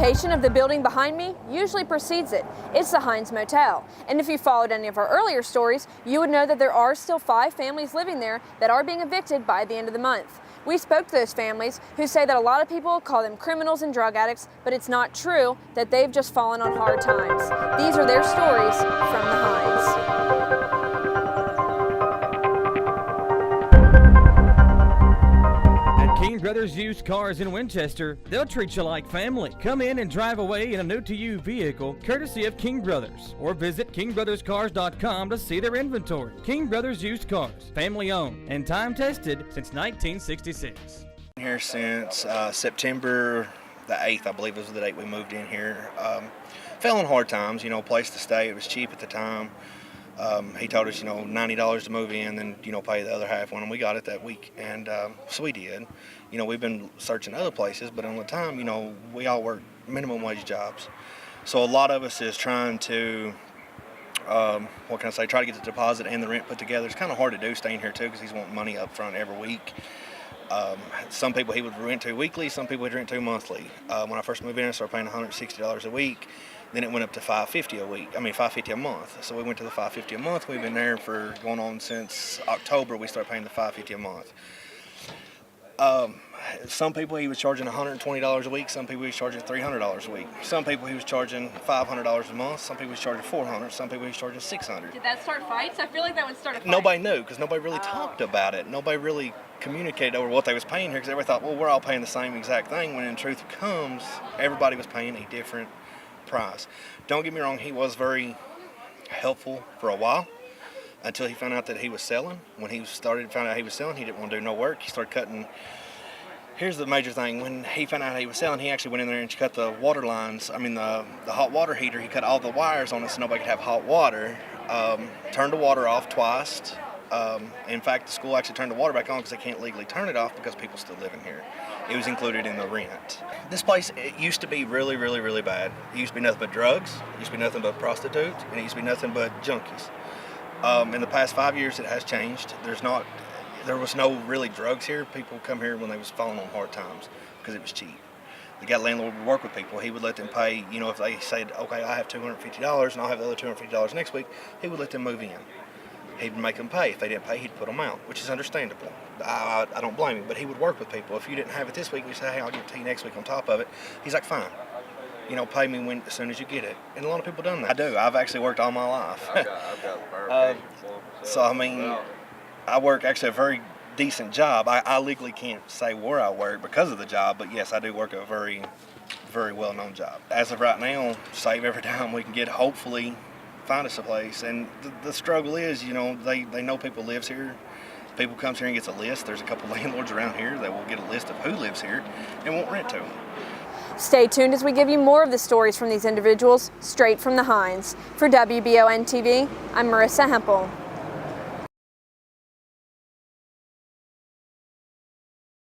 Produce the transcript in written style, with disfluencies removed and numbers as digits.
reputation of the building behind me usually precedes it. It's the Hines Motel. And if you followed any of our earlier stories, you would know that there are still 5 families living there that are being evicted by the end of the month. We spoke to those families who say that a lot of people call them criminals and drug addicts, but it's not true, that they've just fallen on hard times. These are their stories from the Hines. King Brothers Used Cars in Winchester, they'll treat you like family. Come in and drive away in a new-to-you vehicle, courtesy of King Brothers, or visit kingbrotherscars.com to see their inventory. King Brothers Used Cars, family-owned and time-tested since 1966. Here since September the 8th, I believe was the date we moved in here. Fell on hard times, place to stay. It was cheap at the time. He told us, $90 to move in, then, pay the other half when we got it that week. And so we did. We've been searching other places, but on the time, we all work minimum wage jobs. So a lot of us is trying to, try to get the deposit and the rent put together. It's kind of hard to do staying here too, because he's wanting money up front every week. Some people he would rent to weekly, some people he'd rent to monthly. When I first moved in, I started paying $160 a week. Then it went up to $550 a month. So we went to the $550 a month. We've been there for going on since October. We started paying the $550 a month. Some people he was charging $120 a week. Some people he was charging $300 a week. Some people he was charging $500 a month. Some people he was charging $400. Some people he was charging $600. Did that start fights? I feel like that would start a fight. Nobody knew, because nobody really talked about it. Nobody really communicated over what they was paying here, because everybody thought, well, we're all paying the same exact thing, when in truth comes, everybody was paying a different price. Don't get me wrong, he was very helpful for a while, until he found out that he was selling. When he started to find out he was selling, he didn't want to do no work. He started cutting. Here's the major thing: when he found out he was selling, he actually went in there and cut the water lines. The hot water heater. He cut all the wires on it so nobody could have hot water. Turned the water off twice. In fact, the school actually turned the water back on because they can't legally turn it off because people still living here. It was included in the rent. This place, it used to be really, really, really bad. It used to be nothing but drugs. It used to be nothing but prostitutes, and it used to be nothing but junkies. In the past 5 years, it has changed. There was no really drugs here. People come here when they was falling on hard times because it was cheap. The landlord would work with people. He would let them pay, if they said, okay, I have $250 and I'll have the other $250 next week, he would let them move in. He'd make them pay. If they didn't pay, he'd put them out, which is understandable. I don't blame him, but he would work with people. If you didn't have it this week, you say, hey, I'll give it to you next week on top of it. He's like, fine. Pay me as soon as you get it. And a lot of people done that. I do. I've actually worked all my life. I work actually a very decent job. I legally can't say where I work because of the job, but yes, I do work a very, very well-known job. As of right now, save every dime we can get, hopefully find us a place. And the struggle is, they know people lives here. People comes here and gets a list. There's a couple landlords around here that will get a list of who lives here and won't rent to them. Stay tuned as we give you more of the stories from these individuals straight from the Hines. For WBON TV, I'm Marissa Hempel.